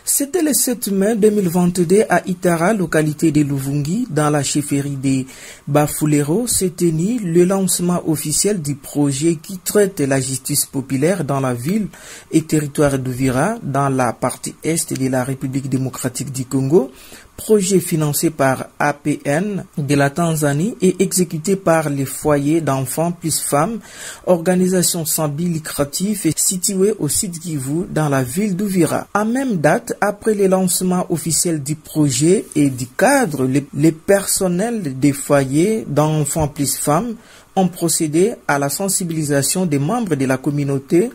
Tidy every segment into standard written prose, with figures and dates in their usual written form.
C'était le 7 mai 2022 à Itara, localité de Luvungi, dans la chefferie des Bafulero, s'est tenu le lancement officiel du projet qui traite la justice populaire dans la ville et territoire d'Uvira, dans la partie est de la République démocratique du Congo. Projet financé par APN de la Tanzanie et exécuté par les foyers d'enfants plus femmes, organisation sans but lucratif et située au sud Kivu dans la ville d'Uvira. À même date, après le lancement officiel du projet et du cadre, les personnels des foyers d'enfants plus femmes ont procédé à la sensibilisation des membres de la communauté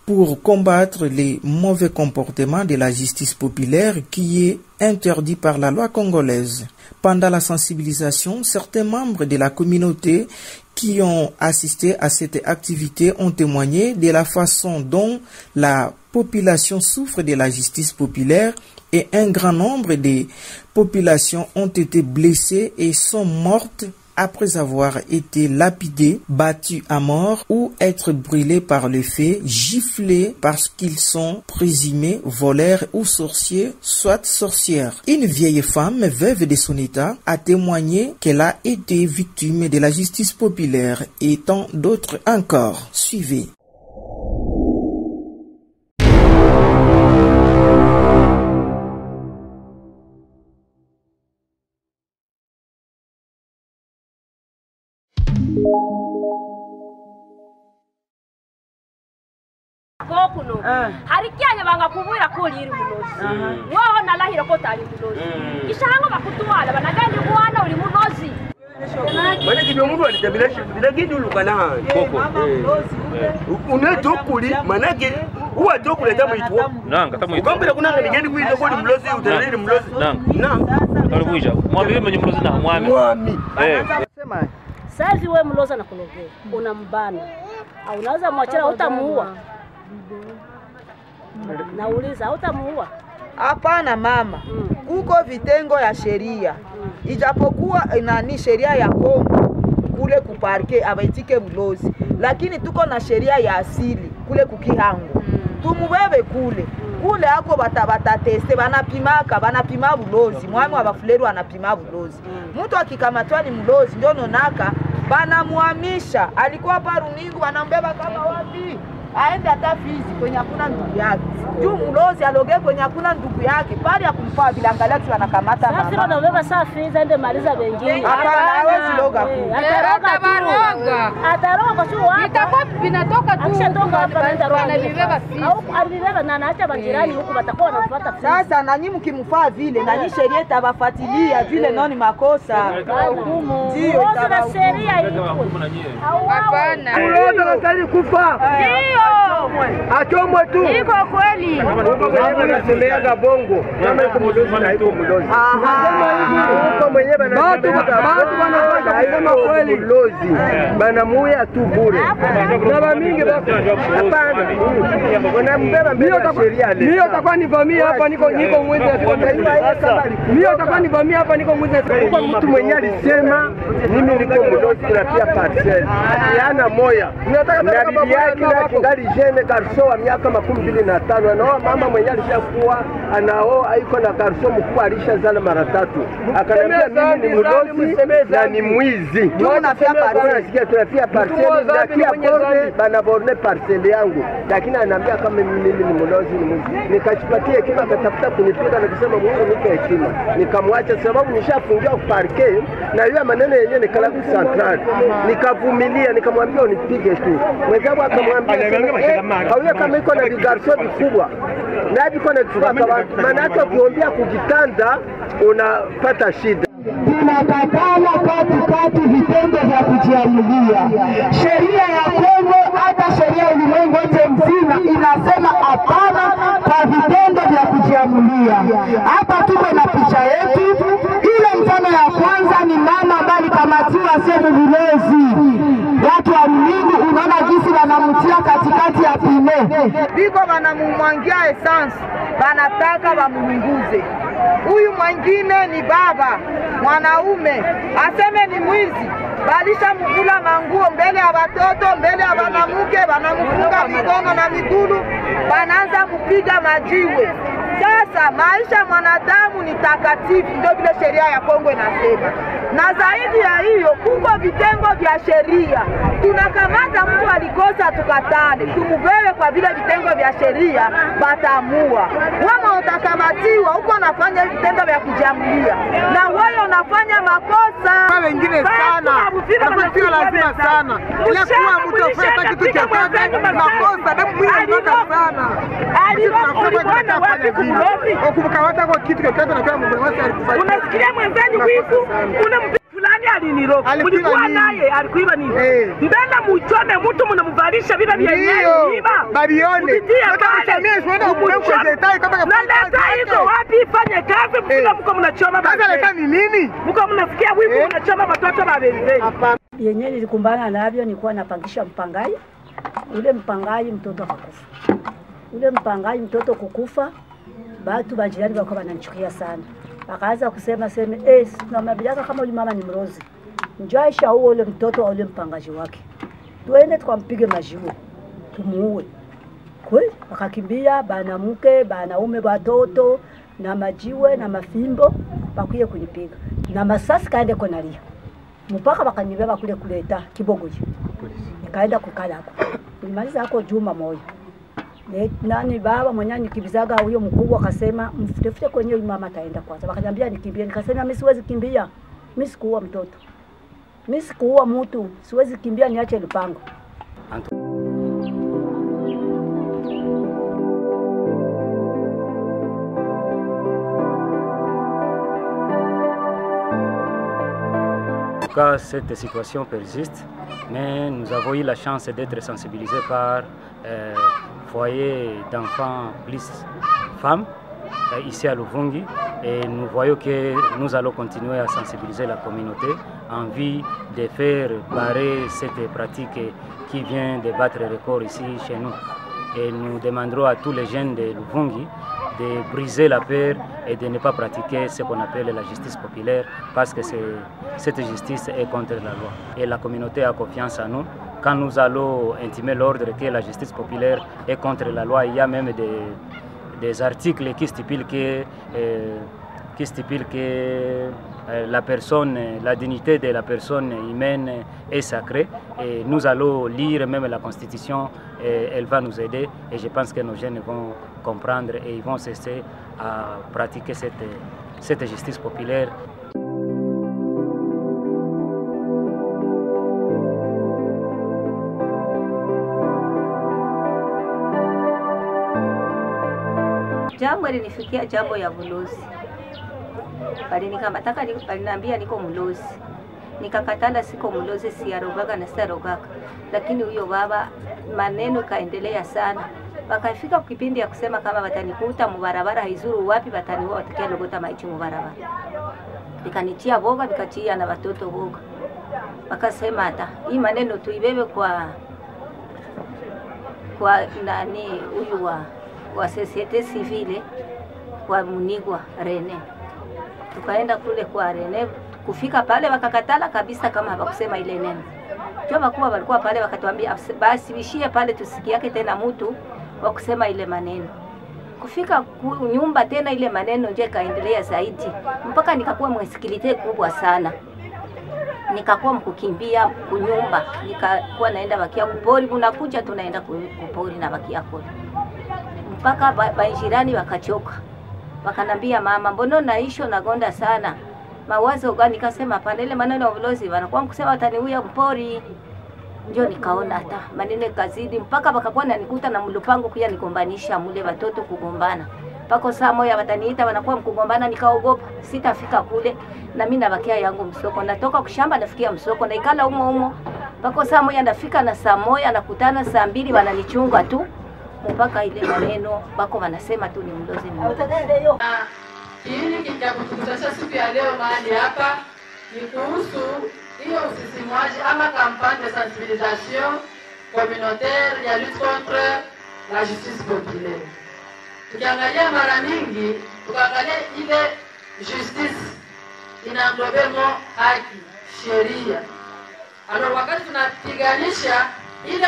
pour combattre les mauvais comportements de la justice populaire qui est interdit par la loi congolaise. Pendant la sensibilisation, certains membres de la communauté qui ont assisté à cette activité ont témoigné de la façon dont la population souffre de la justice populaire et un grand nombre de populations ont été blessées et sont mortes après avoir été lapidés, battus à mort ou être brûlés par le feu, giflés parce qu'ils sont présumés voleurs ou sorciers, soit sorcières. Une vieille femme, veuve de son état, a témoigné qu'elle a été victime de la justice populaire et tant d'autres encore. Suivez. Gokuno harikyanya banga kubura ko liri munozi woho nalahira ko tali munozi ishanga bakutwala banagandi kuwana uli munozi bana kibyo mundu alitabirashi bilagidulu kana koko unetokuli manake uwa tokuli tamuitwa nanga tamuitwa ukambira kunanga nigeni kuizo ko mulozi utaliri mulozi nanga tarubuja mwambie mwenye mulozi na mwami sema sazi we muloza na kulogea unambana au unaweza mwachana utamuua. Nauliza utamuua? Hapana mama. Kuko vitengo ya sheria. Ijapokuwa nani sheria ya Kongo kule kuparke abaitike mulozi. Lakini tuko na sheria ya asili kule kukihango. Tumubebe kule. Kule hako bata teste banapima bulozi. Mwami wa Bafuleru anapima bulozi. Mtu akikamatwa ni mulozi ndio nonaka banamuhamisha. Alikuwa paruningu banambeba kama wapi? Aende hata Fizi kwenye hakuna ndugu yake. Juu mulozi aloge kwenye hakuna ndugu yake. Pale ya kumfaa bila angalia tu anakamata mama. Sasa ndio beba saa Fizi ende maliza wengine. Hapana hawezi loga kule. Ataroga tu hapa. Itakuwa vinatoka tu. Akishatoka hapa anaenda roga. Anabibeba Fizi. Au alibeba na anaacha majirani huko watakuwa wanafuata Fizi. Sasa na nyinyi mkimfaa vile na nyinyi sheria itawafuatilia vile nani makosa. Hukumu. Ndio itawa sheria iko. Hapana. Mulozi anataka kufa. Achomwe tu. Iko kweli. Unasemeaga bongo. Kama iko mulozi na iko mulozi. Uko mwenyewe watu wanasema kweli mulozi. Banamuya tu bure. Na bamingi hapana. Wanambeba mbele ya sheria leo. Mimi utakuwa nivamia hapa niko mwezi sasa. Mimi utakuwa nivamia hapa niko mwezi sasa. Mtu mwenyewe alisema mimi niko mulozi tunapia parcel. Yana moya. Na bibi yake na kingali jene garso wa miaka 25 anaoa mama mwenyewe alishakuwa anaoa aiko na garso mkubwa alishazala mara 3 akaniambia mimi ni mulozi na ni mwizi tunafia parcel nasikia tunafia parcel na kia borne bana borne parcel yangu lakini ananiambia kama mimi ni mulozi ni mwizi nikachipatia kima akatafuta kunipiga na kusema Mungu nipe hekima nikamwacha sababu nishafungiwa parke na yule maneno yenyewe nikala central nikavumilia nikamwambia unipige tu mwenzangu akamwambia hauya kama iko na vigarso vikubwa na iko na kifaka maana yake ukiombea kujitanda unapata shida. Tunakatala katikati vitendo vya kujiamulia. Sheria ya Kongo hata sheria ulimwengu wote mzima inasema hapana kwa vitendo vya kujiamulia. Hapa tuko na picha yetu. Ile mfano ya kwanza ni mama ambaye alikamatiwa sehemu vilozi. Watu wa Mungu unaona jinsi wanamtia katikati ya pime. Biko wanamumwangia essence. Wanataka wamunguze. Huyu mwingine ni baba mwanaume aseme ni mwizi, balisha mkula manguo mbele ya watoto, mbele ya wanamuke, wanamufunga mikono na migulu, wanaanza kupiga majiwe. Sasa Kwanza maisha mwanadamu ni takatifu, ndio vile sheria ya Kongo inasema. Na zaidi ya hiyo kuko vitengo vya sheria. Tunakamata mtu alikosa tukatane, tumubewe kwa vile vitengo vya sheria batamua. Wewe utakamatiwa huko unafanya vitendo vya kujiamulia. Na wewe unafanya makosa. Wengine sana. Sio lazima sana. Ila kuwa mtu afanye kitu cha makosa damu mwili sana. Alibona wapi kumlozi? Ukukamata kwa kitu chochote na kama mwenzako alikufanya. Unasikia mwenzangu wivu? Kuna fulani aliniroga. Mlikuwa naye alikuiba nini? Ndana muchome mtu mnamvalisha bila vyenyewe iba. Babione. Utamchamia unaenda kumchezetai kama na leta hizo wapi ifanye kazi mkila mko mnachoma baba. Sasa leta ni nini? Mko mnasikia wivu mnachoma watoto babenzeni. Yenyewe nilikumbana navyo, nilikuwa napangisha mpangai. Ule mpangai mtoto akakufa. Ule mpangai mtoto kukufa, watu banjirani wako wananichukia sana. Akaanza kusema tunamwambia kama yule mama ni mrozi. Njoo Aisha ule mtoto au ule mpangaji wake. Tuende tukampige majiwe. Tumuue. Kweli akakimbia banamuke, banaume, watoto na majiwe na mafimbo bakuye kunipiga. Na masasi kaende konalia. Mpaka bakanibeba kule kuleta Kibogoji. Nikaenda kukala hapo. Nilimaliza hapo juma moja. Nani baba mwenye nikibizaga huyo mkubwa akasema mfutefute kwenye mama ataenda kwanza. Wakaniambia nikimbie, nikasema mimi siwezi kimbia. Mimi sikuua mtoto. Mimi sikuua mtu, siwezi kimbia niache lupango. Cette situation persiste, mais nous avons eu la chance d'être sensibilisés par foyer d'enfants plus femmes ici à Luvungi, et nous voyons que nous allons continuer à sensibiliser la communauté en vue de faire barrer cette pratique qui vient de battre record ici chez nous. Et nous demanderons à tous les jeunes de Luvungi de briser la peur et de ne pas pratiquer ce qu'on appelle la justice populaire, parce que cette justice est contre la loi. Et la communauté a confiance en nous. Quand nous allons intimer l'ordre que la justice populaire est contre la loi, il y a même des articles qui stipulent que la personne, la dignité de la personne humaine est sacrée. Et nous allons lire même la Constitution, et elle va nous aider. Et je pense que nos jeunes vont comprendre et ils vont cesser à pratiquer cette justice populaire. Jambo linifikia jambo ya mlozi. Baliniambia niko mlozi. Nikakatala siko mlozi, siarogaga na siarogaga. Lakini huyo baba maneno kaendelea sana. Wakafika kipindi ya kusema kama watanikuta mubarabara haizuru wapi wataniua watakia logota maichi mubarabara. Nikanitia boga, nikatia na watoto boga. Wakasema hata hii maneno tuibebe kwa nani huyu wa societe civile kwa Munigwa Rene. Tukaenda kule kwa Rene, kufika pale wakakatala kabisa kama hawakusema ile neno. Ndio wakubwa walikuwa pale wakatuambia basi bishie pale tusikiake tena mtu wa kusema ile maneno. Kufika nyumba tena ile maneno nje kaendelea zaidi mpaka nikakuwa mwesikilite kubwa sana. Nikakuwa mkukimbia kunyumba, nikakuwa naenda bakia kupori, unakuja tunaenda kupori na bakia kule. Mpaka banjirani wakachoka. Wakanambia mama, mbona naisho nagonda sana? Mawazo gani? Nikasema pana ile maneno ya ulozi wanakuwa kusema wataniuya mpori. Ndio nikaona hata maneno kazidi mpaka wakakuwa nanikuta na mlupango kuya nigombanisha mule watoto kugombana. Pako saa moja wataniita wanakuwa mkugombana, nikaogopa sitafika kule na mimi nabakia yangu msoko. Natoka kushamba nafikia msoko na ikala umo. Pako saa moja nafika na saa moja nakutana saa 2 wananichunga tu. Mpaka ile maneno bako wanasema tu ni mlozi ni mlozi. Kiini kitakutukutanisha siku ya leo mahali hapa ni kuhusu hiyo usisimwaji ama campagne de sensibilisation communautaire ya lutte contre la justice populaire. Tukiangalia mara mingi, tukaangalia ile justice inaglobemo haki, sheria. Alors wakati tunapiganisha ile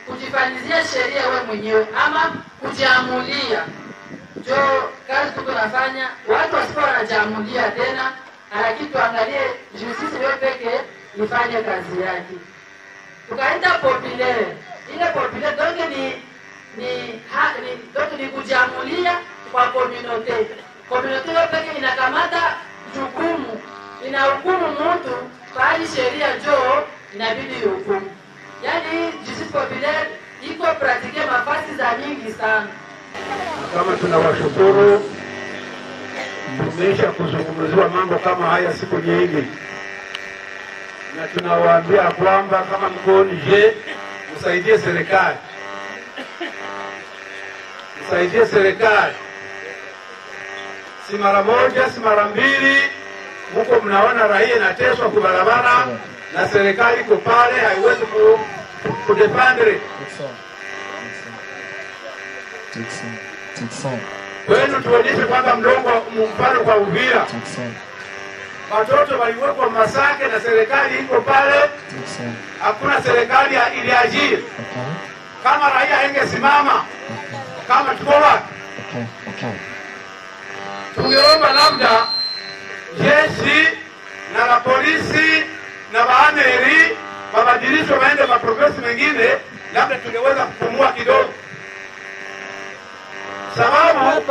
kujifanyizia sheria wewe mwenyewe ama kujiamulia, ndio kazi tuko nafanya, watu wasipo wanajamulia tena, lakini tuangalie justice leo peke ifanye kazi yake. Tukaita populaire. Ile populaire donc ni kujamulia kwa community. Community leo peke inakamata jukumu, inahukumu mtu bali sheria njoo inabidi ihukumu. Yaani justice populaire iko pratike mafasi za nyingi sana. Kama tunawashukuru, tumesha kuzungumziwa mambo kama haya siku nyingi, na tunawaambia kwamba kama mko nje, msaidie serikali, msaidie serikali, si mara moja, si mara mbili. Huko mnaona raia inateswa kwa barabara na serikali iko pale, haiwezi kudefendre. Kwenu tuonyeshe kwamba mlongo mfano kwa Uvira. Watoto waliwekwa Masake na serikali iko pale. Hakuna serikali iliajiri. Kama raia ingesimama kama tuko wapi? Tungeomba labda jeshi na la polisi na waaneri mabadilisho waende maprofesi mengine, labda tungeweza kupumua kidogo. Sababu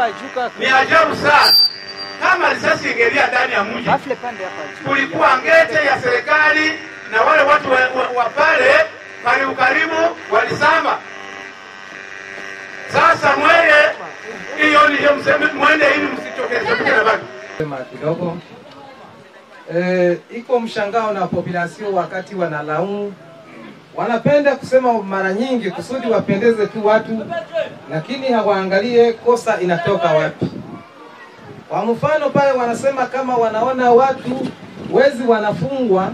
ni ajabu sana. Kama risasi ingelia ndani ya mji, kulikuwa ngete ya serikali na wale watu wa pale karibu walisamba. Sasa mweye hiyo ni mseme mwende ili msitokeze na baki. Sema kidogo. Iko mshangao na population wakati wanalaumu. Wanapenda kusema mara nyingi kusudi wapendeze tu watu, lakini hawaangalie kosa inatoka wapi. Kwa mfano pale wanasema kama wanaona watu wezi wanafungwa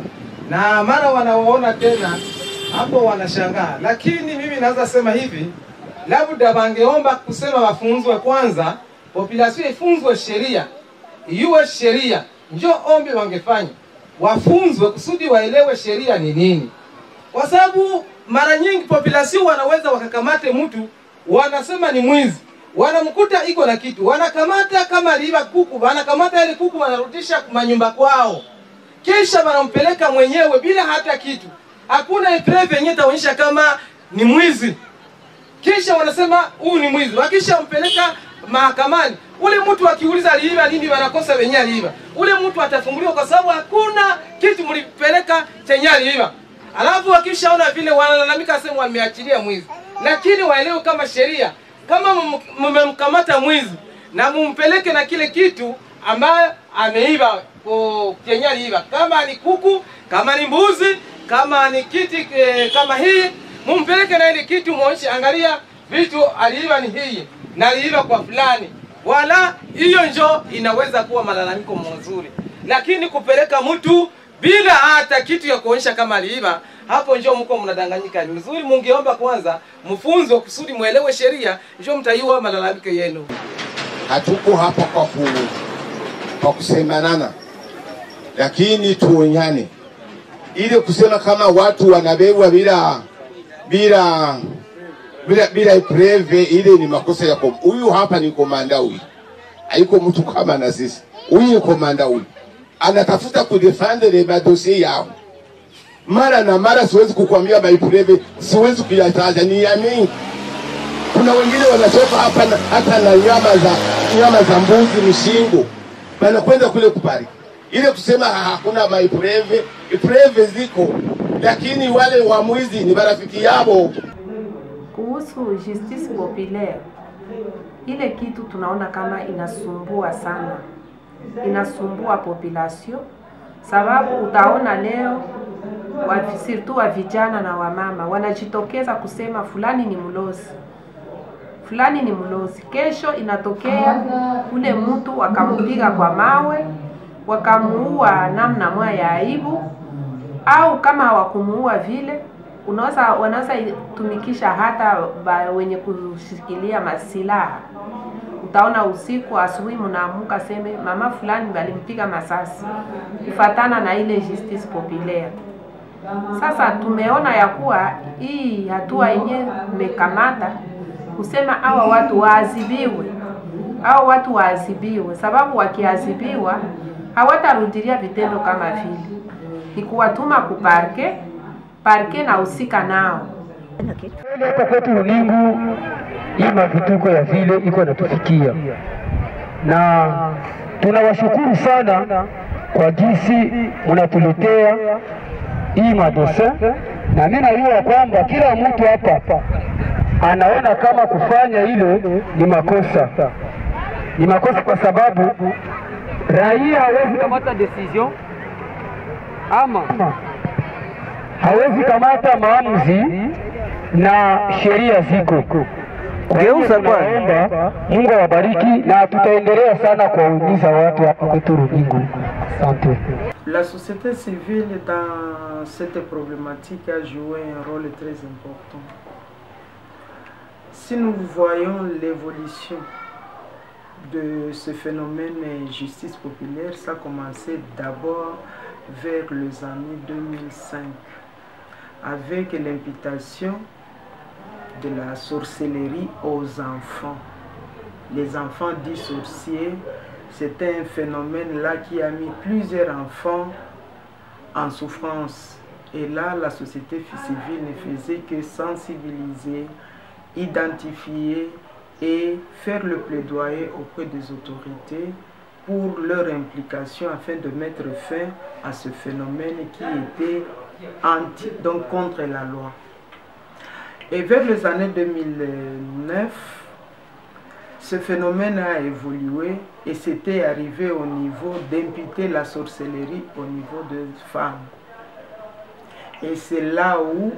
na mara wanawaona tena, hapo wanashangaa. Lakini mimi naweza sema hivi, labda wangeomba kusema wafunzwe kwanza, population ifunzwe sheria, iwe sheria. Njoo ombi wangefanya, wafunzwe kusudi waelewe sheria ni nini. Kwa sababu mara nyingi population wanaweza wakakamate mtu, wanasema ni mwizi, wanamkuta iko na kitu, wanakamata kama aliiba kuku, wanakamata ile kuku wanarudisha kwa nyumba kwao, kisha wanampeleka mwenyewe bila hata kitu. Hakuna preve yenyewe itaonyesha kama ni mwizi, kisha wanasema huyu ni mwizi. Wakisha mpeleka mahakamani, ule mtu akiuliza aliiba nini, wanakosa wenyewe aliiba, ule mtu atafunguliwa kwa sababu hakuna kitu mlipeleka chenye aliiba. Alafu wakishaona vile wanalalamika sema wameachilia mwizi. Lakini waelewe kama sheria, kama mmemkamata mwizi na mumpeleke na kile kitu ambaye ameiba chenye aliiba, kama ni kuku, kama ni mbuzi, kama ni kiti kama hii, mumpeleke na ile kitu muonyeshe, angalia vitu aliiba ni hii na aliiba kwa fulani. Wala hiyo njo inaweza kuwa malalamiko mazuri. Lakini kupeleka mtu bila hata kitu ya kuonyesha kama aliiba, hapo njoo mko mnadanganyika. Ni mzuri mungeomba kwanza mfunzo kusudi muelewe sheria, njoo mtaiwa malalamiko yenu. Hatuko hapa kwa kusemanana, lakini tuonyane. Ile kusema kama watu wanabewa bila preve, ile ni makosa ya huyu hapa ni komanda huyu. Haiko mtu kama na sisi. Huyu ni komanda huyu. Anatafuta kudefendre madossier yao. Mara na mara siwezi kukwambia preve, siwezi kuyataja, ni ya mingi. Kuna wengine wanatoka hapa hata na nyama za mbuzi mshingo, wanakwenda kule kupariki. Ile kusema hakuna preve ziko, lakini wale waamuzi ni marafiki yao. Kuhusu justice populaire, ile kitu tunaona kama inasumbua sana, inasumbua population, sababu utaona leo surtout wa vijana na wamama wanajitokeza kusema fulani ni mlozi, fulani ni mlozi. Kesho inatokea ule mtu wakampiga kwa mawe, wakamuua namna moja ya aibu, au kama hawakumuua vile wanaweza tumikisha hata wenye kushikilia masilaha. Utaona usiku, asubuhi mnaamuka seme mama fulani balimpiga masasi, kufatana na ile justice populaire. Sasa tumeona ya kuwa hii hatua yenyewe mekamata kusema hawa watu waadhibiwe, au watu waadhibiwe, sababu wakiadhibiwa hawatarudilia vitendo kama vile. Ni kuwatuma kuparke, parke na usika nao. Hapa kwetu Runingu hii mavituko ya vile iko natufikia, na tunawashukuru sana kwa jinsi mnatuletea hii madosa, na mimi najua kwamba kila mtu hapa anaona kama kufanya ile ni makosa. Ni makosa kwa sababu raia hawezi kamata decision ama hawezi kamata maamuzi na sheria ziko. Geuza kwanza. Mungu awabariki na tutaendelea sana kuwahimiza watu hapa kwetu Runingu. Asante. La société civile dans cette problématique a joué un rôle très important. Si nous voyons l'évolution de ce phénomène justice populaire, ça a commencé d'abord vers les années 2005 avec l'imputation de la sorcellerie aux enfants. Les enfants dits sorciers, c'était un phénomène là qui a mis plusieurs enfants en souffrance. Et là, la société civile ne faisait que sensibiliser, identifier et faire le plaidoyer auprès des autorités pour leur implication afin de mettre fin à ce phénomène qui était donc contre la loi. Et vers les années 2009, ce phénomène a évolué et c'était arrivé au niveau d'imputer la sorcellerie au niveau des femmes. Et c'est là où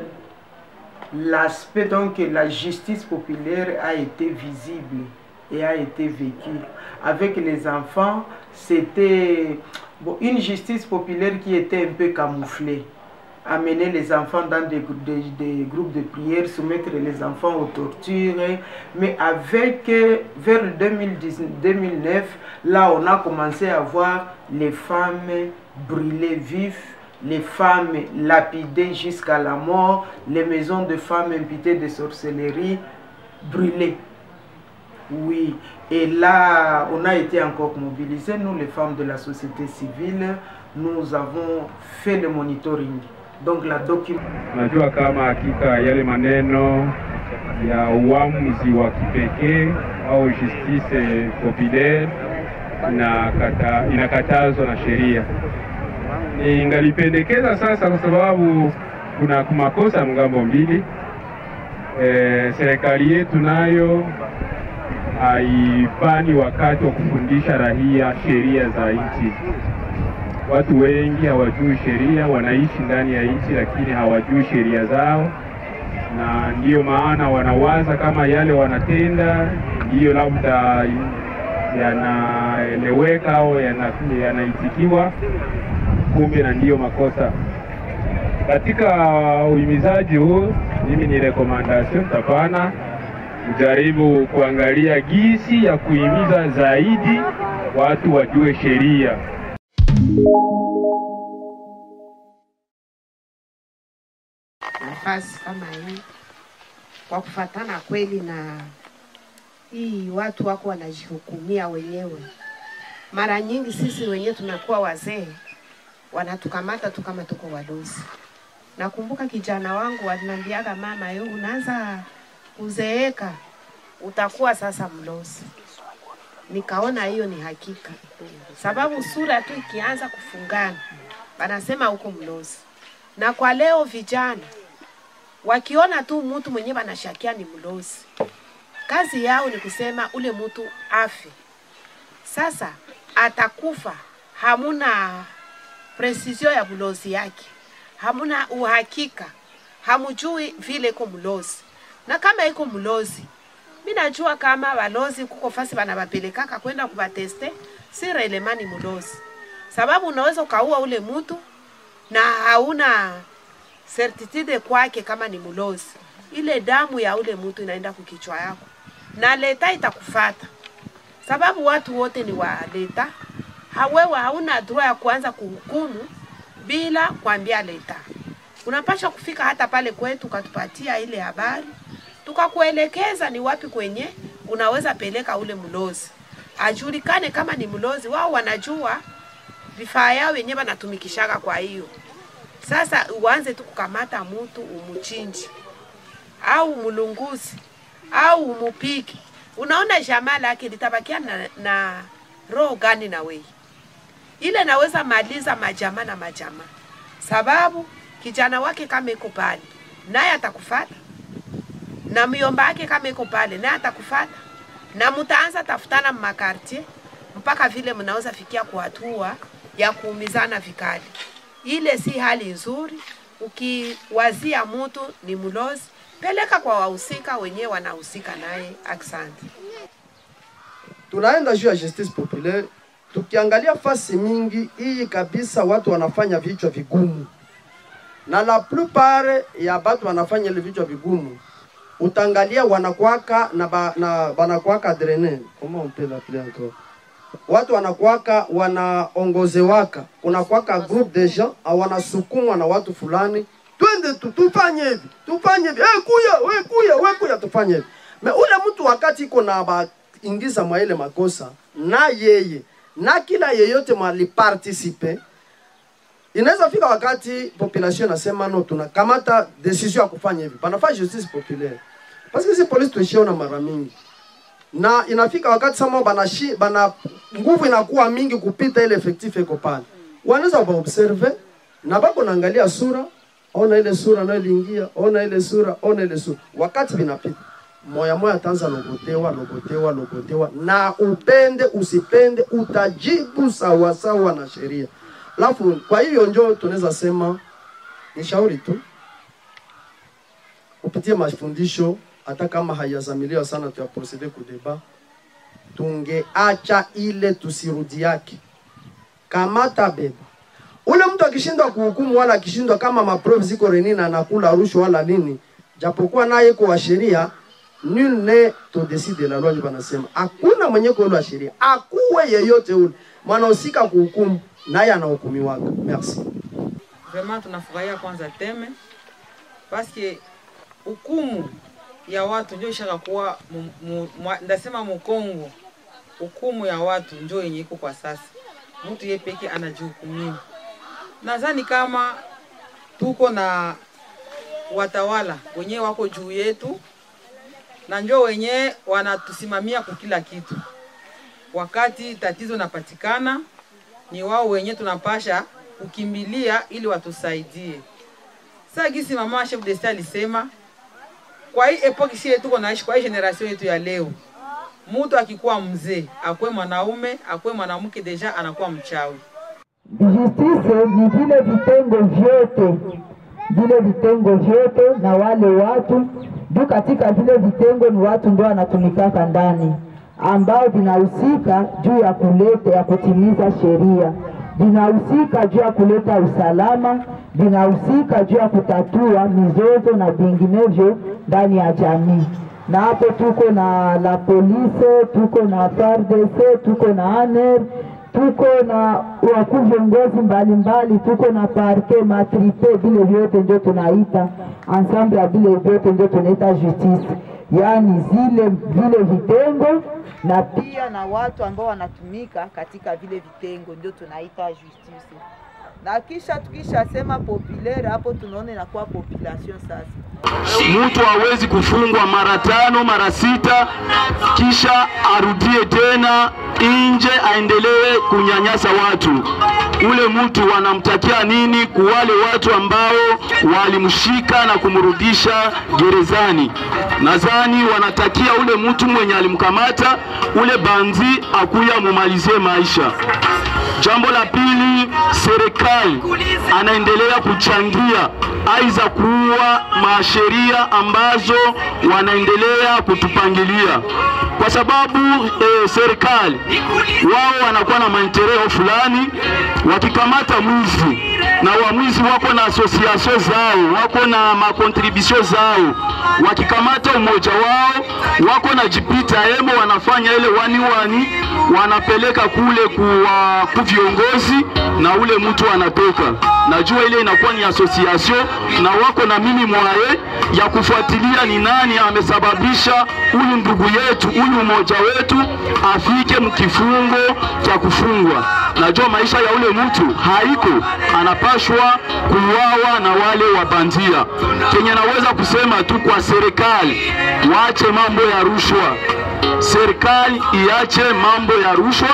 l'aspect, donc la justice populaire a été visible et a été vécue. Avec les enfants, c'était une justice populaire qui était un peu camouflée. Amener les enfants dans des groupes de prière, soumettre les enfants aux tortures. Mais avec, vers 2009, là on a commencé à voir les femmes brûlées vives, les femmes lapidées jusqu'à la mort, les maisons de femmes imputées de sorcellerie brûlées. Oui, et là on a été encore mobilisés, nous les femmes de la société civile, nous avons fait le monitoring. Donc la najua kama hakika yale maneno ya uamuzi wa kipekee au justice populaire inakatazwa na sheria. Ningalipendekeza sasa kwa sababu kuna makosa mgambo mbili. Serikali yetu nayo haipani wakati wa kufundisha raia sheria za nchi. Watu wengi hawajui sheria, wanaishi ndani ya nchi lakini hawajui sheria zao, na ndiyo maana wanawaza kama yale wanatenda ndiyo labda yanaeleweka au yanaitikiwa, kumbe na ndiyo makosa. Katika uhimizaji huu, mimi ni recommendation tapana kujaribu kuangalia gisi ya kuhimiza zaidi watu wajue sheria. Nafasi kama hii kwa kufatana kweli na hii watu wako wanajihukumia wenyewe. Mara nyingi sisi wenyewe tunakuwa wazee, wanatukamata tu kama tuko wadosi. Nakumbuka kijana wangu aliniambiaga, mama yo unaanza kuzeeka utakuwa sasa mlosi. Nikaona hiyo ni hakika, sababu sura tu ikianza kufungana wanasema uko mlosi. Na kwa leo vijana wakiona tu mtu mwenyewe anashakia ni mlosi, kazi yao ni kusema ule mtu afe. Sasa atakufa, hamuna precision ya mlosi yake, hamuna uhakika, hamujui vile iko mlosi. Na kama iko mlosi, mimi najua kama walozi kuko fasi banabapelekaka kwenda kubateste si relemani mlosi, sababu unaweza ukaua ule mtu na hauna certitude kwake kama ni mlosi. Ile damu ya ule mtu inaenda kukichwa yako na leta itakufata, sababu watu wote ni wa leta. Hawewa hauna droit ya kuanza kuhukumu bila kuambia leta. Unapaswa kufika hata pale kwetu katupatia ile habari, tukakuelekeza ni wapi kwenye unaweza peleka ule mlozi ajulikane kama ni mlozi. Wao wanajua vifaa yao wenyewe wanatumikishaga. Kwa hiyo sasa uanze tu kukamata mtu umuchinji au mulunguzi au umupiki, unaona jamaa lake litabakia na roho gani na wewe? Ile naweza maliza majama na majama, sababu kijana wake kama iko pale naye atakufuata, na myomba yake kama iko pale naye atakufuata, na mtaanza tafutana makartie mpaka vile mnaweza fikia kwa hatua ya kuumizana vikali. Ile si hali nzuri. Ukiwazia mtu ni mlozi, peleka kwa wahusika wenyewe wanahusika naye. Asante. Tunaenda juu ya justice populaire. Tukiangalia fasi mingi hii kabisa, watu wanafanya vichwa vigumu, na la plupart ya watu wanafanya ile vichwa vigumu, utangalia wanakuaka na wanakuaka drainer. Comment on peut l'appeler encore? Watu wanakuaka wanaongozewaka, unakuaka group de gens wanasukumwa na watu fulani, twende tufanye hivi, tufanye hivi, kuya tufanye hivi. Me ule mtu wakati iko na ingiza mwa ile makosa, na yeye na kila yeyote mali participe, inaweza fika wakati population nasema no, tunakamata decision ya kufanya hivi, panafanya justice populaire. Parce que si police tuishiona mara mingi, na inafika wakati sama bana nguvu inakuwa mingi kupita ile effectif iko pale, wanaweza ba observe na bako naangalia sura, ona ile sura na iliingia, ona ile sura, ona ile sura, wakati vinapita moya moya tanza logotewa, na upende usipende utajibu sawa sawa na sheria. Alafu kwa hiyo njoo tunaweza sema ni shauri tu kupitia mafundisho, hata kama hayazamiliwa sana tu ya proceder ku deba, tungeacha ile tusirudi yake. Kamata beba ule mtu akishindwa kuhukumu wala akishindwa kama maprove ziko renini na anakula rushwa wala nini, japokuwa naye kwa sheria, nul ne to décide de la loi. Banasema hakuna mwenye kwa sheria, akuwe yeyote ule mwanahusika kuhukumu, naye anahukumiwa. Merci. Vraiment tunafurahia kwanza teme, parce que hukumu ya watu ndio ishaka kuwa ndasema Mkongo, hukumu ya watu ndio yenye iko kwa sasa. Mtu yeye peke anajihukumiwa. Nadhani kama tuko na watawala wenyewe wako juu yetu, na njoo wenyewe wanatusimamia kwa kila kitu. Wakati tatizo napatikana, ni wao wenyewe tunapasha kukimbilia ili watusaidie. Sasa gisi mama chef de state alisema, kwa hii epoki sisi tuko naishi, kwa hii generation yetu ya leo, mtu akikuwa mzee, akwe mwanaume, akwe mwanamke, deja anakuwa mchawi. Justice ni vile vitengo vyote na wale watu ndio katika vile vitengo ni watu ndio wanatumikaka ndani, ambao vinahusika juu ya kutimiza sheria, vinahusika juu ya kuleta usalama, vinahusika juu ya kutatua mizozo na vinginevyo ndani ya jamii. Na hapo tuko na la police, tuko na FARDC, tuko na ANR, tuko na wakuu viongozi mbalimbali, tuko na parke matripe, vile vyote ndio tunaita ensemble ya vile vyote ndio tunaita justice. Yani vile vitengo na pia na watu ambao wanatumika katika vile vitengo ndio tunaita justice. Na kisha tukishasema populaire, hapo tunaona inakuwa population sasa. Mtu hawezi kufungwa mara 5 mara 6 kisha arudie tena nje aendelee kunyanyasa watu. Ule mtu wanamtakia nini kwa wale watu ambao walimshika na kumrudisha gerezani? Nadhani wanatakia ule mtu mwenye alimkamata ule banzi akuya mumalizie maisha. Jambo la pili, serikali anaendelea kuchangia aiza kuua masheria ambazo wanaendelea kutupangilia, kwa sababu serikali wao wanakuwa na maendeleo fulani. Wakikamata mwizi na wamwizi wako na association zao, wako na makontribusio zao. Wakikamata umoja wao, wako na jipita emo, wanafanya ile wani wanapeleka kule ku viongozi na ule mtu anatoka. Najua ile inakuwa ni association, na wako na mimi mwae ya kufuatilia ni nani amesababisha huyu ndugu yetu, huyu umoja wetu afike mkifungo cha kufungwa. Najua maisha ya ule mtu haiko, anapashwa kuuawa na wale wabandia. Kenya naweza kusema tu kwa serikali, waache mambo ya rushwa. Serikali iache mambo ya rushwa.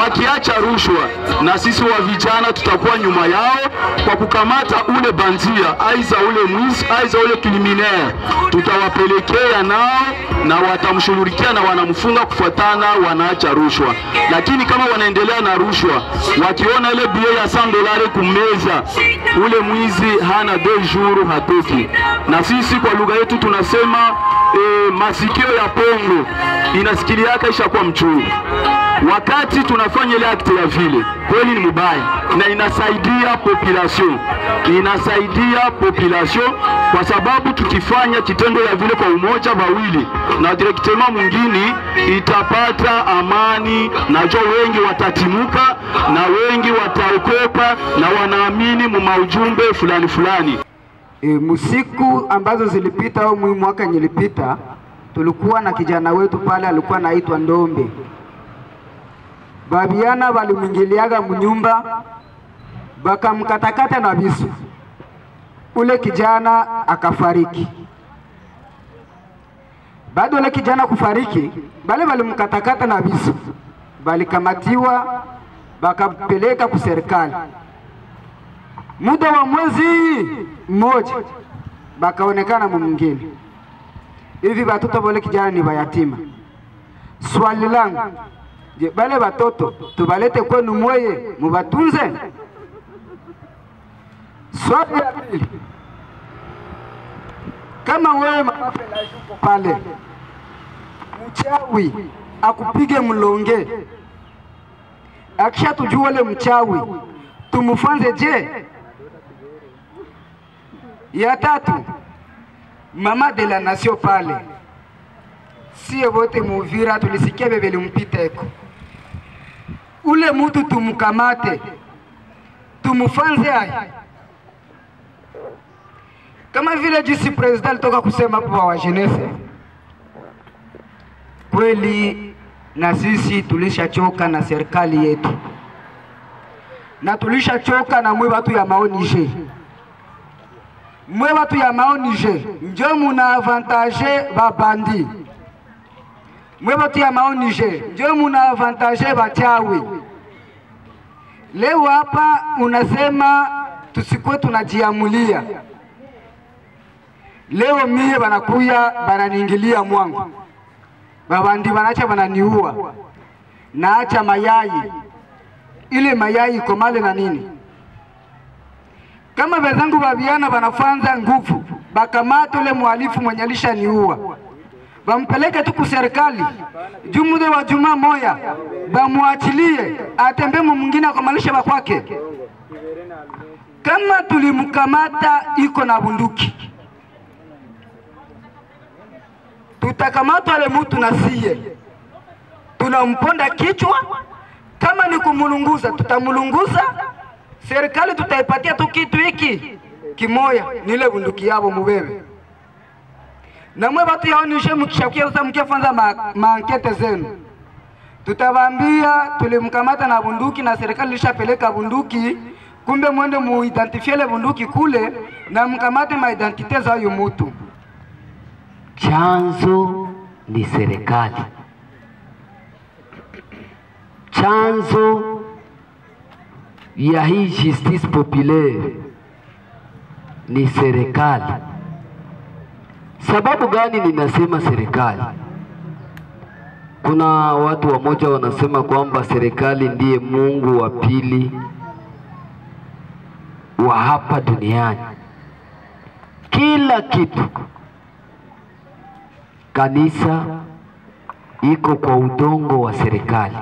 Wakiacha rushwa, na sisi wa vijana tutakuwa nyuma yao kwa kukamata ule bandia, aiza ule mwizi, aiza ule criminel. Tutawapelekea nao na watamshughulikia na wanamfunga kufuatana wanaacha rushwa. Lakini kama wanaendelea na rushwa, wakiona ile bie ya $100 kumeza, ule mwizi hana 2 jours hatoki. Na sisi kwa lugha yetu tunasema masikio ya pongo inasikiliaka ishakuwa mchuru. Wakati tunafanya ile akte ya vile, kweli ni mubaya na inasaidia population. Inasaidia population kwa sababu tukifanya kitendo ya vile kwa umoja bawili na directement mwingine itapata amani, na jo wengi watatimuka na wengi wataokopa na wanaamini mumaujumbe fulani fulani. Musiku ambazo zilipita au mwaka nyilipita, tulikuwa na kijana wetu pale alikuwa anaitwa Ndombe. Babiana walimwingiliaga mnyumba, bakamkatakata na visu. Ule kijana akafariki. Baada ule kijana kufariki, bale walimkatakata na visu, balikamatiwa bakapeleka ku serikali. Muda wa mwezi mmoja bakaonekana mwingine. Hivi watoto wale kijana ni bayatima. Swali langu, je, bale watoto tubalete kwenu mweye mubatunze? Swali ya pili, kama wewe mapapela yuko pale, mchawi akupige mlonge, akisha tujua le mchawi tumufanze je? Ya tatu, mama de la nation pale, siye wote Muvira tulisikia bebeli mpiteko. Ule mutu tumukamate, tumufanze ai. Kama vile jinsi president toka kusema kwa wa jeunesse, kweli na sisi tulishachoka na serikali yetu. Na tulishachoka na mwe watu ya maoni je. Mwe watu ya maoni je, njo muna avantage babandi. Mwe watu ya maoni je, njo muna avantage bachawi. Leo hapa unasema tusikwe tunajiamulia. Leo mie banakuya bananiingilia mwangu. Babandi banacha bananiua. Naacha mayai. Ile mayai komale na nini? Kama wenzangu babiana banafanza nguvu, bakamata ule muhalifu mwenye alishaniua, bampeleke tu ku serikali, jumude wa juma moya, bamuachilie atembe mwingine akamalisha bakwake. Kama tulimkamata iko na bunduki, tutakamata wale mtu na siye, tunamponda kichwa. Kama ni kumulunguza, tutamulunguza. Serikali tutaipatia tu kitu hiki kimoya, nile bunduki yabo mubebe. Na mwe batu yaonishe mkishakia sasa mkifanza maankete zenu. Tutawaambia tulimkamata na bunduki na serikali ilishapeleka bunduki, kumbe mwende muidentifie ile bunduki kule na mkamate maidentite za huyo mtu. Chanzo ni serikali. Chanzo ya hii justice populaire ni serikali. Sababu gani ninasema serikali? Kuna watu wamoja wanasema kwamba serikali ndiye Mungu wa pili wa hapa duniani. Kila kitu, kanisa iko kwa udongo wa serikali.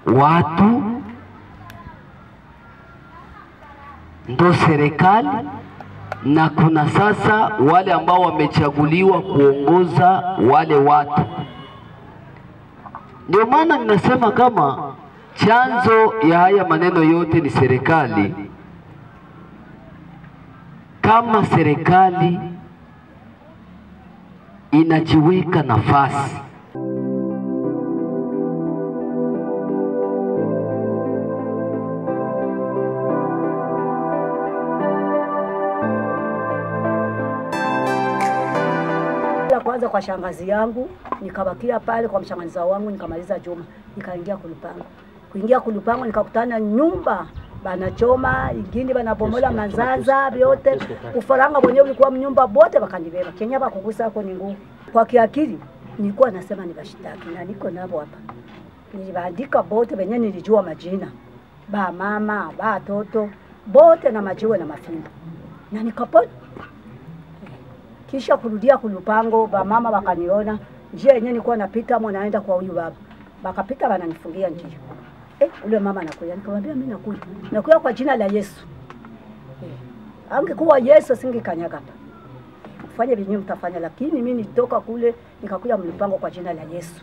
Watu ndo serikali na kuna sasa wale ambao wamechaguliwa kuongoza wale watu. Ndio maana ninasema kama chanzo ya haya maneno yote ni serikali. Kama serikali inajiweka nafasi kwanza kwa shangazi yangu, nikabakia pale kwa mshangazi wangu, nikamaliza juma, nikaingia kulupango. Kuingia kulupango nikakutana nyumba banachoma, ingine banabomola manzaza vyote. Ufaranga mwenyewe ulikuwa mnyumba bote bakanibeba. Kenya bakugusa hapo ni nguvu. Kwa kiakili nilikuwa nasema nibashitaki na niko nabo hapa. Nilibaandika bote benye nilijua majina. Ba mama, ba toto, bote na majiwe na mafimbo. Na nikapona. Kisha kurudia kulupango, ba mama bakaniona, njia yenyewe nilikuwa napita hapo naenda kwa huyu baba. Bakapita bananifungia njia. Ule mama anakuja, nikamwambia mimi nakuja kwa jina la Yesu. Angekuwa Yesu singekanyaga hapa. Fanya vinyo mtafanya, lakini mimi nitoka kule nikakuja mlipango kwa jina la Yesu.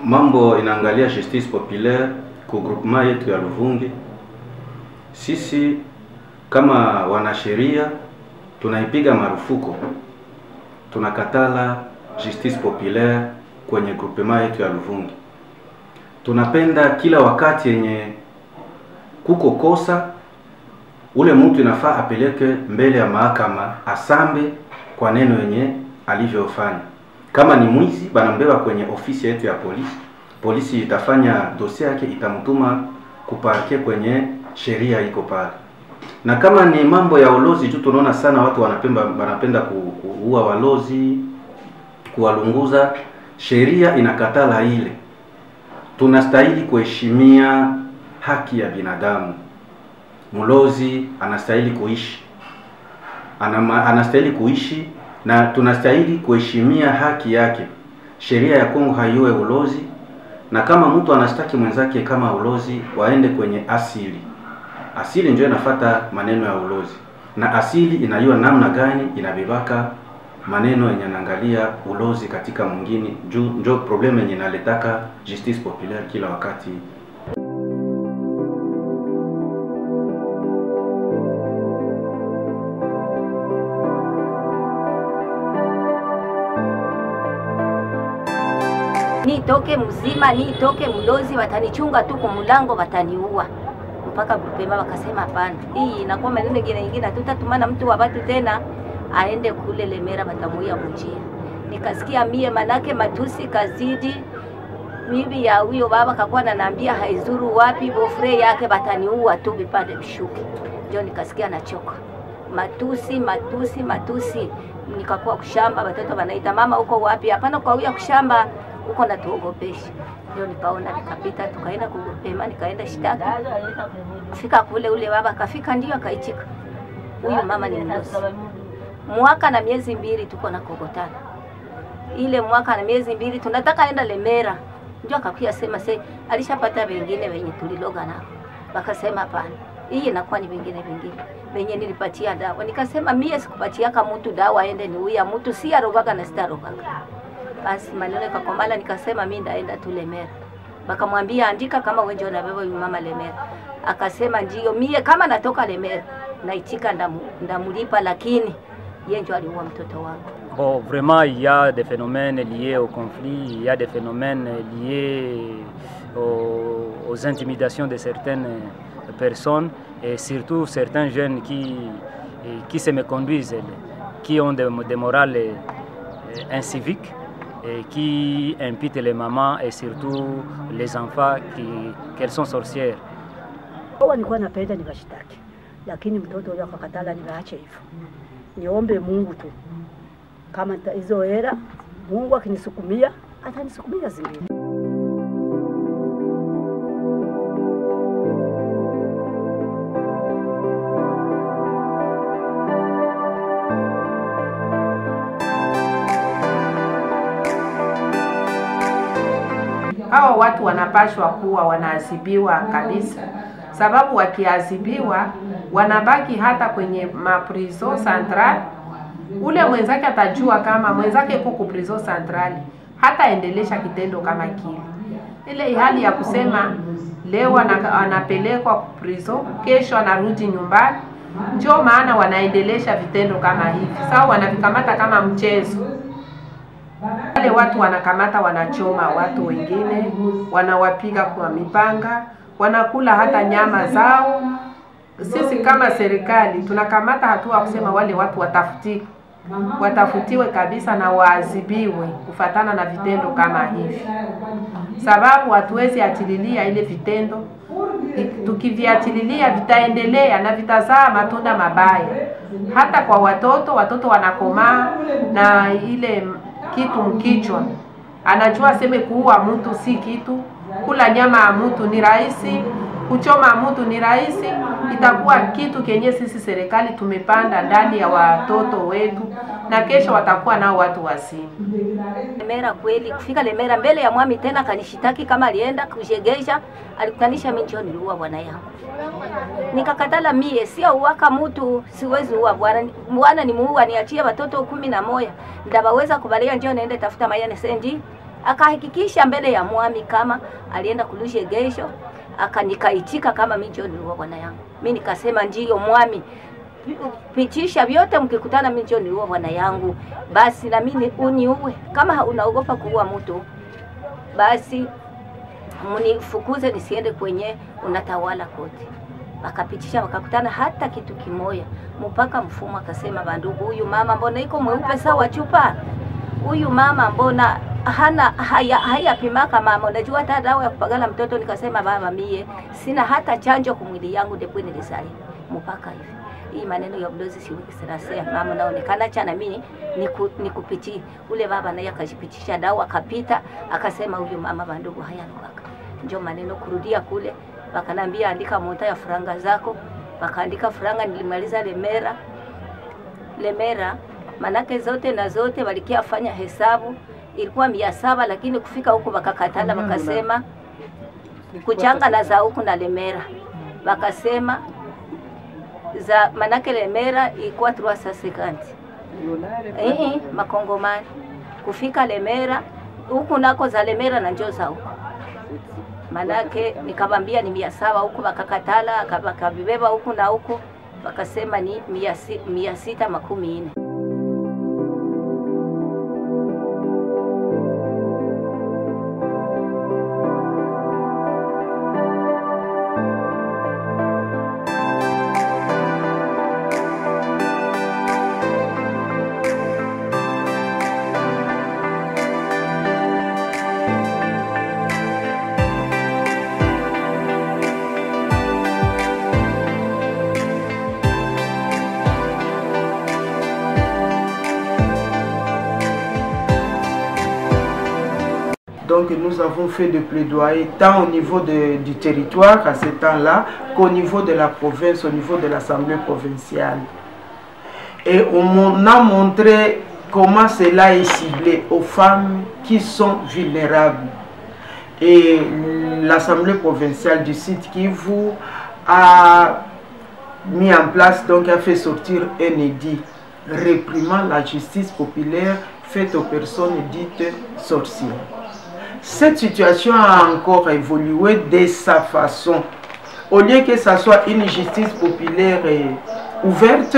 Mambo inaangalia justice populaire ku groupement yetu ya Luvungi. Sisi kama wanasheria tunaipiga marufuku. Tunakatala justice populaire kwenye groupement yetu ya Luvungi. Tunapenda kila wakati yenye kuko kosa ule mtu inafaa apeleke mbele ya mahakama asambe kwa neno yenye alivyofanya. Kama ni mwizi banambeba kwenye ofisi yetu ya polisi. Polisi itafanya dossier yake, itamtuma kuparke kwenye sheria iko pale. Na kama ni mambo ya ulozi, tu tunaona sana watu wanapenda kuua walozi, kuwalunguza. Sheria inakatala ile. Tunastahili kuheshimia haki ya binadamu. Mlozi anastahili kuishi. Anastahili kuishi na tunastahili kuheshimia haki yake. Sheria ya Kongo haiwe ulozi, na kama mtu anastaki mwenzake kama ulozi, waende kwenye asili. Asili ndio inafuata maneno ya ulozi. Na asili inajua namna gani inabebaka maneno yenye naangalia ulozi katika mwingine. Ndio problem yenye inaletaka justice populaire kila wakati. Nitoke mzima, nitoke mlozi, watanichunga tu kwa mlango, wataniua. Mpaka grupema wakasema hapana. Hii inakuwa maneno nyingine tutatumana mtu wa watu tena aende kule Lemera, batamuia mjia. Nikasikia mie manake matusi kazidi. Bibi ya huyo baba kakuwa ananiambia haizuru wapi bofre yake bataniua tu vipande vishuki. Ndio nikasikia nachoka. Matusi. Nikakuwa kushamba, watoto wanaita mama uko wapi? Hapana, kwa huyo kushamba uko na tuogopesha. Ndio nikaona, nikapita, tukaenda kugopema, nikaenda shtaki. Fika kule ule baba kafika, ndio akaichika. Huyu mama ni mlozi. Mwaka na miezi 2 tuko na kogotana. Ile mwaka na miezi 2 tunataka enda Lemera. Ndio akakuja sema alishapata wengine wenye tuliloga nao. Wakasema hapana. Hii inakuwa ni vingine wenye nilipatia dawa. Nikasema mie sikupatia kama mtu dawa aende ni uya mtu si arobaga na sitarobaga. Basi maneno yakakomala, nikasema mimi ndaenda tu Lemera. Bakamwambia andika kama wewe ndio unabeba huyu mama Lemera. Akasema ndio mie kama natoka Lemera naitika ndamulipa, lakini yeye ndio aliua mtoto wangu. Bon, vraiment, il y a des phénomènes liés au conflit, il y a des phénomènes liés aux intimidations de certaines personnes et surtout certains jeunes qui se méconduisent, qui ont des morales inciviques et qui impitent les mamans et surtout les enfants qu'elles sont sorcières. Nilikuwa napenda nibashitaki, lakini mtoto huyo akakatala niwaache hivyo. Niombe Mungu tu. Kama hizo hela Mungu akinisukumia atanisukumia zingine. Hao watu wanapashwa kuwa wanaadhibiwa kabisa, sababu wakiadhibiwa wanabaki hata kwenye maprizo central. Ule mwenzake atajua kama mwenzake yuko ku prison central, hata endelesha kitendo kama kile. Ile hali ya kusema leo anapelekwa prison, kesho anarudi nyumbani, ndio maana wanaendelesha vitendo kama hivi. Sawa, wanavikamata kama mchezo. Wale watu wanakamata, wanachoma watu wengine, wanawapiga kwa mipanga, wanakula hata nyama zao. Sisi kama serikali tunakamata hatua kusema wale watu watafutiwe kabisa na waadhibiwe kufatana na vitendo kama hivi, sababu hatuwezi atililia ile vitendo. Tukiviatililia vitaendelea na vitazaa matunda mabaya hata kwa watoto. Watoto wanakomaa na ile kitu mkichwa, anajua seme kuua mtu si kitu, kula nyama ya mtu ni rahisi, kuchoma mtu ni rahisi. Itakuwa kitu kenye sisi serikali tumepanda ndani ya watoto wetu, na kesho watakuwa nao watu wazima. Lemera kweli, kufika Lemera mbele ya mwami tena kanishitaki kama alienda kujegesha, alikukanisha mimi njoo niliua bwana yangu. Nikakatala mie, sio uwaka mtu, siwezi uwa bwana ni muua, niachie watoto 11 ndabaweza kubalia njoo naende tafuta mayane sendi. Akahakikisha mbele ya mwami kama alienda kujegesho, akanikaitika kama mimi njoo niliua bwana yangu. Mimi nikasema ndio mwami, pitisha vyote, mkikutana mimi njoo niliua bwana yangu, basi na mimi uniue. Kama unaogopa kuua mtu, basi mnifukuze nisiende kwenye unatawala kote. Wakapitisha, wakakutana hata kitu kimoya, mpaka mfumo akasema, bandugu, huyu mama mbona iko mweupe sawa chupa? Huyu mama mbona haya pimaka mama, unajua hata dawa ya kupagala mtoto. Nikasema baba, mie sina hata chanjo kumwili yangu depuis nilisali mpaka hivi. Hii maneno ya ulozi siwiki sirasea mama, naonekana chana mimi nikupitii. Ule baba naye akajipitisha dawa, akapita, akasema huyu mama bandugu haya nukaka. Njoo maneno kurudia kule, wakanambia andika monta ya franga zako. Wakaandika franga, nilimaliza Lemera manake zote na zote walikia fanya hesabu, ilikuwa 700, lakini kufika huko wakakatala, wakasema kuchanga na za huku na Lemera. Wakasema za manake Lemera ilikuwa 350 makongomani. Kufika Lemera huku nako za Lemera na njoo za huku, manake nikabambia ni 700 huku, wakakatala, wakabibeba huku na huku, wakasema ni 640. Donc nous avons fait des plaidoyers tant au niveau du territoire à ce temps-là qu'au niveau de la province, au niveau de l'Assemblée provinciale. Et on a montré comment cela est ciblé aux femmes qui sont vulnérables. Et l'Assemblée provinciale du Sud Kivu a mis en place, donc a fait sortir un édit réprimant la justice populaire faite aux personnes dites sorcières. Cette situation a encore évolué de sa façon. Au lieu que ce soit une justice populaire ouverte,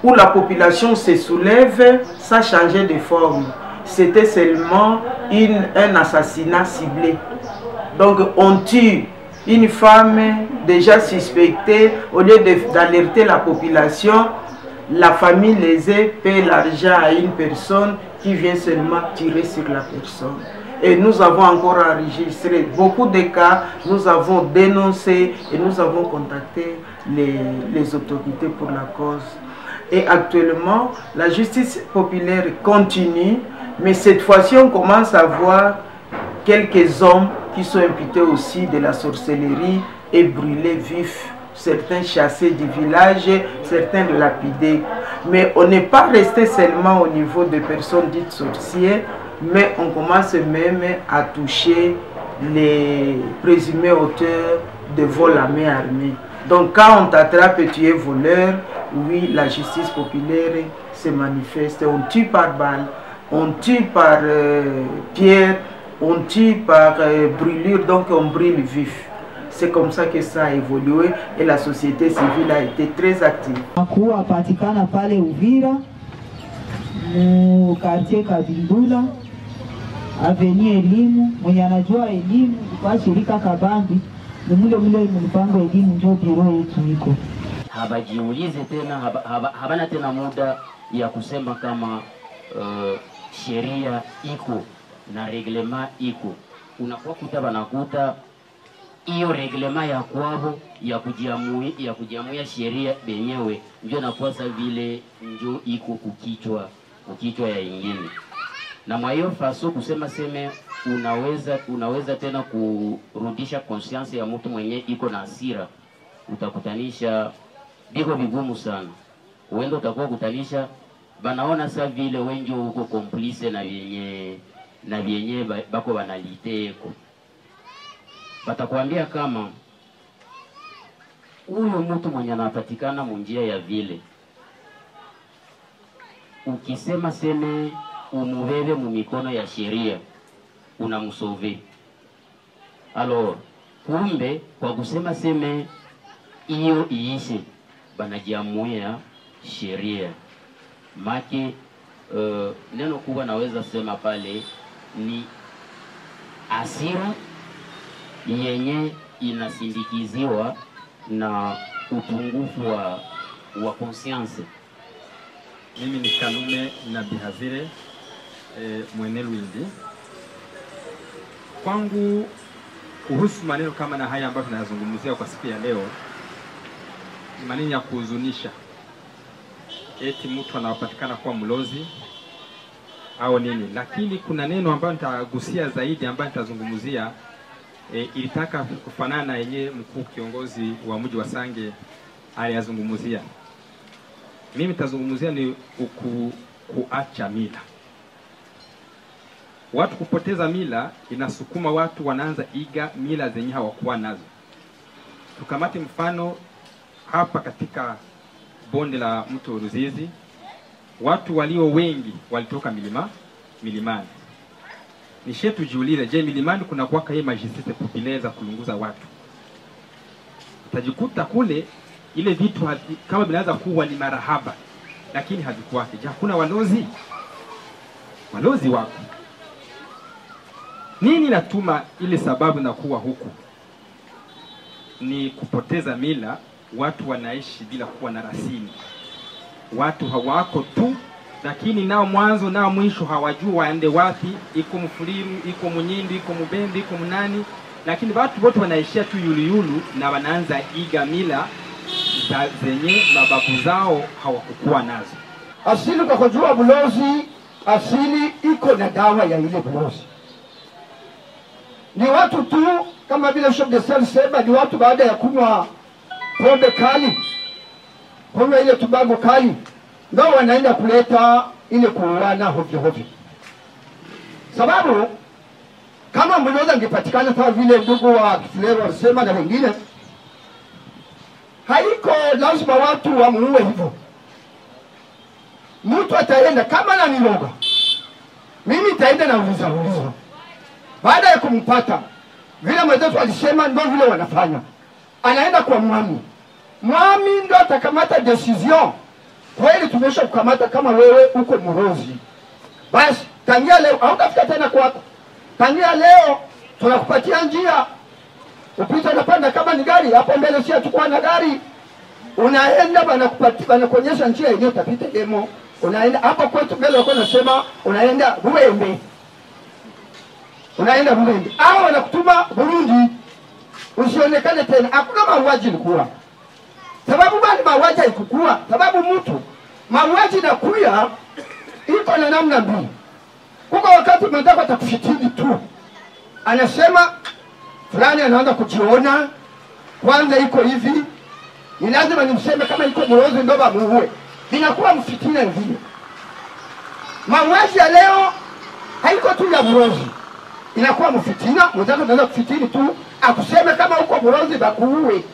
où la population se soulève, ça changeait de forme. C'était seulement un assassinat ciblé. Donc on tue une femme déjà suspectée, au lieu d'alerter la population, la famille lésée paie l'argent à une personne qui vient seulement tirer sur la personne. Et nous avons encore enregistré beaucoup de cas, nous avons dénoncé et nous avons contacté les autorités pour la cause. Et actuellement, la justice populaire continue, mais cette fois-ci, on commence à voir quelques hommes qui sont imputés aussi de la sorcellerie et brûlés vifs. Certains chassés du village, certains lapidés. Mais on n'est pas resté seulement au niveau des personnes dites sorcières, mais on commence même à toucher les présumés auteurs de vol à main armée. Donc quand on t'attrape et tu es voleur, oui, la justice populaire se manifeste. On tue par balle, on tue par pierre, on tue par brûlure, donc on brûle vif. C'est comme ça que ça a évolué et la société civile a été très active. Akuwa patikana pale Uvira, mu quartier Kabindula, avenue elimu, mwenye anajua elimu kwa shirika Kabambi, ni mule mpango elimu ndio biro yetu iko. Habajiulize tena, habana tena muda ya kusema kama sheria iko na reglema iko. Unakuwa kutaba nakuta hiyo reglema ya kwabo ya kujiamuia sheria benyewe ndio naposa vile ndio iko kukichwa ya ingine. Na mwa hiyo faso kusema seme unaweza tena kurudisha conscience ya mtu mwenye iko na hasira, utakutanisha biko vigumu sana. Uenda utakuwa kutanisha banaona sa vile wengi uko complice na vyenye bako banaliteko. Batakwambia kama huyo mtu mwenye anapatikana munjia ya vile, ukisema seme umubebe mu mikono ya sheria unamsove. Alors kumbe kwa kusema seme hiyo iishe banajiamuia sheria maki neno kubwa naweza sema pale ni asira yenye inasindikiziwa na upungufu wa conscience. Mimi ni Kalume na Bihazire Mwene Lwindi. Kwangu kuhusu maneno kama na haya ambayo tunayazungumzia kwa siku ya leo, ni maneno ya kuhuzunisha. Eti mtu anapatikana kuwa mlozi au nini, lakini kuna neno ambayo nitagusia zaidi, ambayo nitazungumzia ilitaka kufanana na yenye mkuu kiongozi wa mji wa Sange aliyazungumzia. Mimi nitazungumzia ni kuacha mila. Watu kupoteza mila inasukuma watu wanaanza iga mila zenye hawakuwa nazo. Tukamate mfano hapa katika bonde la mto Ruzizi, watu walio wengi walitoka milimani. Nishetu jiulize, je, milimani kuna kuwaka hii majistite populaire za kulunguza watu? Utajikuta kule ile vitu kama vinaweza kuwa ni marahaba, lakini havikuwake. Je, hakuna walozi wako? Nini natuma ile sababu na kuwa huku? Ni kupoteza mila. Watu wanaishi bila kuwa na rasimi. Watu hawako tu, lakini nao mwanzo nao mwisho hawajua waende wapi. Iko Mfuliru, iko Munyindi, iko Mubembe, iko Munani, lakini watu wote wanaishia tu yulu na wanaanza iga mila zenye mababu zao hawakukuwa nazo. Asili kwa kujua bulozi, asili iko na dawa ya ile bulozi. Ni watu tu kama vile Chef de Sel sema, ni watu baada ya kunywa pombe kali, kunywa ile tubago kali, ndio wanaenda kuleta ile kuuana hovyo. Sababu kama mlozi angepatikana kama vile ndugu wa Kifulero walisema na wengine, haiko lazima watu wamuue hivyo. Mtu ataenda kama na miloga, mimi nitaenda na uliza. Baada ya kumpata vile mwenzetu alisema, ndio vile wanafanya. Anaenda kwa mwami ndio atakamata decision. Kweli tumesha kukamata kama wewe uko mrozi, basi tangia leo hautafika tena kwako. Tangia leo tunakupatia njia upita, unapanda kama ni gari hapo mbele, si atakuwa na gari, unaenda banakuonyesha njia yenyewe utapita demo. Unaenda hapa kwetu mbele wako nasema unaenda Ruembe, au wanakutuma Burundi usionekane tena. Hakuna mauaji ilikuwa. Sababu bali mauaji haikukua, sababu mtu mauaji inakuya iko na namna mbili. Kuko wakati mwanadamu atakufitini tu, anasema fulani anaanza kujiona kwanza iko hivi, ni lazima nimseme kama iko mrozi ndio bamuue. Inakuwa mfitina vile. Mauaji ya leo haiko tu ya mrozi. inakuwa mfitina. Mwenzako anaweza kufitini tu akuseme kama uko mlozi bakuue.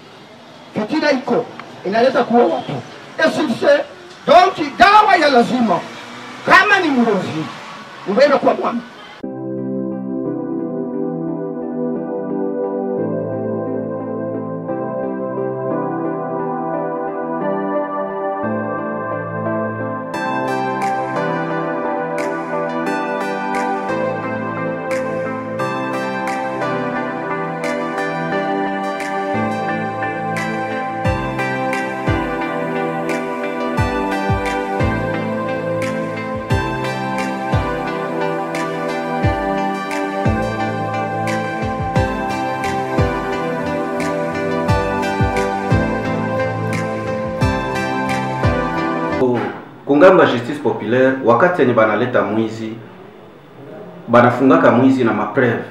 Fitina iko inaleta kuua watu. Esise donc dawa ya lazima kama ni mlozi uende kwa mwami. Kungamba justice populaire, wakati yenye banaleta mwizi banafungaka mwizi na mapreve,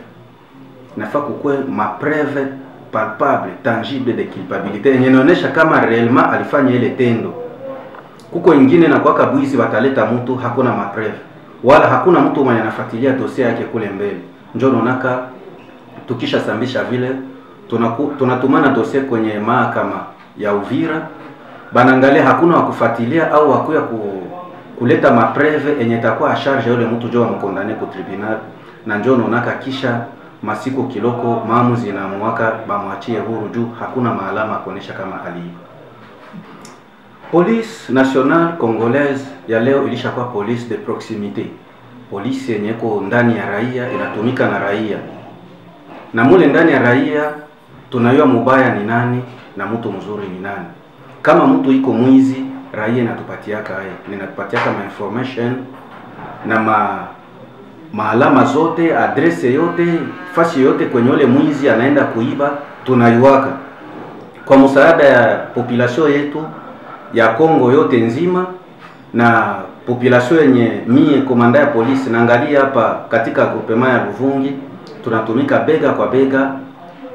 nafaa kukue mapreve palpable tangible de culpabilité yenye inaonyesha kama réellement alifanya ile tendo. Kuko ingine na kwaka bwizi bataleta mtu hakuna mapreve wala hakuna mtu mwenye anafuatilia dossier yake kule mbele. Njoo nonaka tukisha sambisha vile tunatumana dossier kwenye mahakama ya Uvira, banangalia hakuna wakufuatilia au wakuya kuleta mapreve enye takuwa a charge yule mtu jo amkondane ku tribunal, na njoo nonaka kisha masiku kiloko maamuzi na mwaka bamwachie huru juu hakuna maalama kuonesha kama aliiba. Police nationale congolaise ya leo ilishakuwa police de proximité, police yenye iko ndani ya raia, inatumika na raia, na mule ndani ya raia tunayua mubaya ni nani na mtu mzuri ni nani. Kama mtu iko mwizi, raia inatupatiaka ninatupatiaka ma information na maalama zote, adrese yote, fasi yote kwenye ule mwizi anaenda kuiba tunayuaka. Kwa msaada ya population yetu ya Kongo yote nzima na population yenye mie komanda ya polisi naangalia hapa katika groupement ya Luvungi, tunatumika bega kwa bega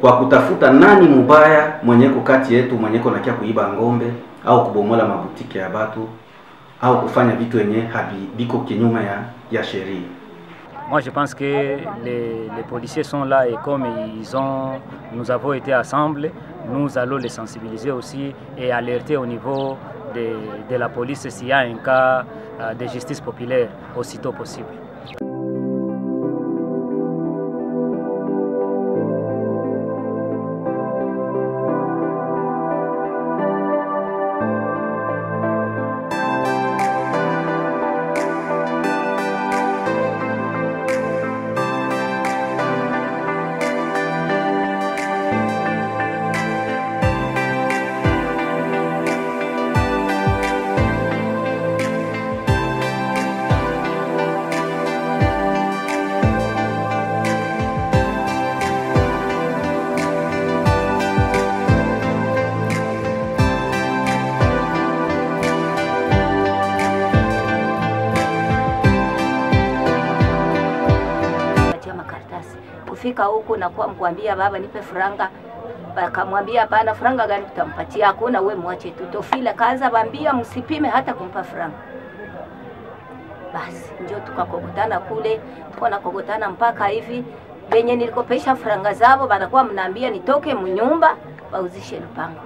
kwa kutafuta nani mubaya mwenyeko kati yetu, mwenyeko nakia kuiba ngombe au kubomola mabutike ya batu au kufanya vitu yenye biko kinyuma ya sheria. Moi, je pense que les policiers sont là et comme nous avons été ensemble, nous allons les sensibiliser aussi et alerter au niveau de la police s'il y a un cas de justice populaire aussitôt possible. Kufika huku na kwa mkwambia baba nipe franga, bakamwambia hapana, franga gani tutampatia, hakuna, we mwache tu. Tofile kaanza bambia msipime hata kumpa franga. Basi njoo tukakokotana kule, tuko na kokotana mpaka hivi benye nilikopesha franga zao banakuwa mnaambia nitoke mnyumba bauzishe lupango.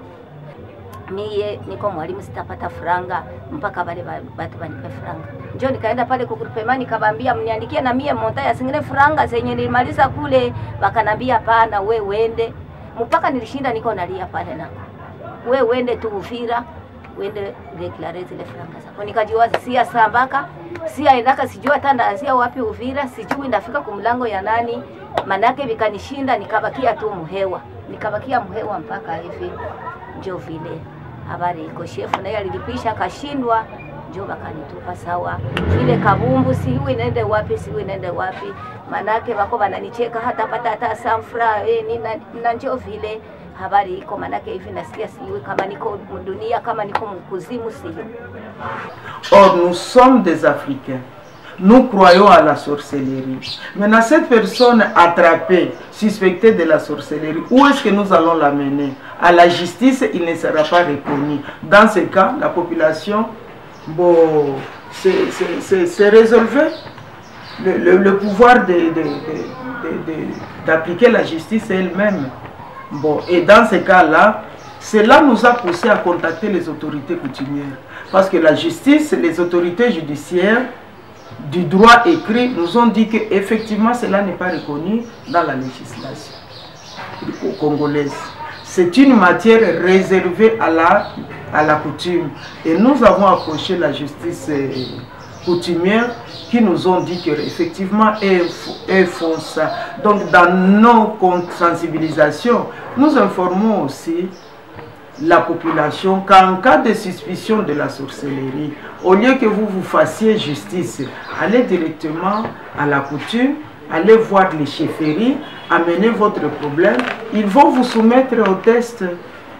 Mie niko mwalimu sitapata franga mpaka wale watu banipe franga. Njoo nikaenda pale kugrupemani kabambia mniandikie na mie monta ya singine franga zenye nilimaliza kule, bakanambia hapana, we wende. Mpaka nilishinda niko nalia pale na. We wende tu Uvira, wende declare zile franga zako. Nikajiwaza sia sambaka, sia endaka sijua hata ndaanzia wapi Uvira, sijui ndafika kumlango ya nani. Manake vikanishinda nikabakia tu muhewa. Nikabakia muhewa mpaka hivi njoo vile. Habari iko shefu naye alilipisha kashindwa, njoo bakanitupa sawa. Vile kabumbu siwe nende wapi, manake bako bananicheka hata pata hata sanfra na njoo vile. Habari iko manake hivi nasikia siwe kama niko dunia kama niko mkuzimu siyo. Or nous sommes des Africains. Nous croyons à la sorcellerie. Maintenant, cette personne attrapée, suspectée de la sorcellerie, où est-ce que nous allons l'amener? À la justice, il ne sera pas reconnu. Dans ce cas, la population, bon, c'est résolvé. Le pouvoir d'appliquer la justice elle-même. Bon, et dans ce cas-là, cela nous a poussé à contacter les autorités coutumières. Parce que la justice, les autorités judiciaires du droit écrit nous ont dit qu'effectivement cela n'est pas reconnu dans la législation congolaise. C'est une matière réservée à la coutume. Et nous avons approché la justice coutumière qui nous ont dit qu'effectivement elles font ça. Donc dans nos sensibilisations, nous informons aussi la population qu'en cas de suspicion de la sorcellerie, au lieu que vous vous fassiez justice, allez directement à la coutume, allez voir les chefferies, amenez votre problème, ils vont vous soumettre au test.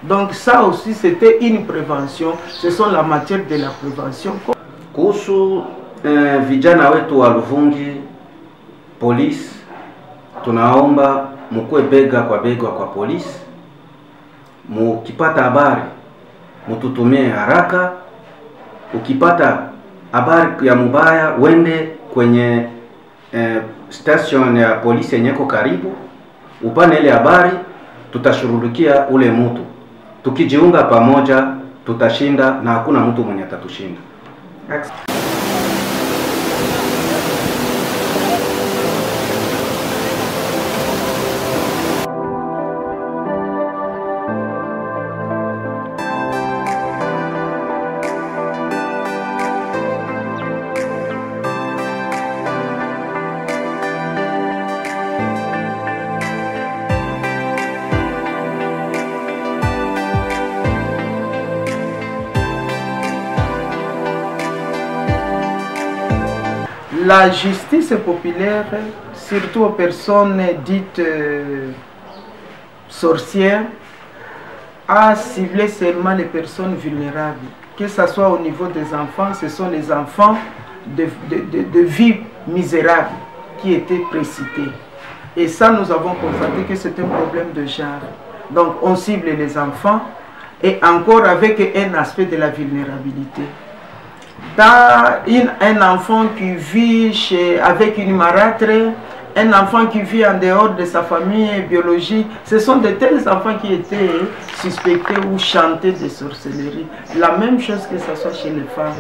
Donc ça aussi c'était une prévention, ce sont la matière de la prévention. Kuhusu vijana wetu wa Luvungi, polisi tunaomba mkue bega kwa polisi. Mukipata habari mututumie haraka. Ukipata habari ya mubaya wende kwenye station ya polisi yenye iko karibu, upane ile habari, tutashughulikia ule mtu. Tukijiunga pamoja tutashinda na hakuna mtu mwenye atatushinda. La justice populaire, surtout aux personnes dites sorcières, a ciblé seulement les personnes vulnérables. Que ce soit au niveau des enfants, ce sont les enfants de vie misérable qui étaient précités. Et ça, nous avons constaté que c'est un problème de genre. Donc on cible les enfants et encore avec un aspect de la vulnérabilité. Un enfant qui vit avec une marâtre, un enfant qui vit en dehors de sa famille biologique, ce sont de tels enfants qui étaient suspectés ou chantés de sorcellerie. La même chose que ce soit chez les femmes.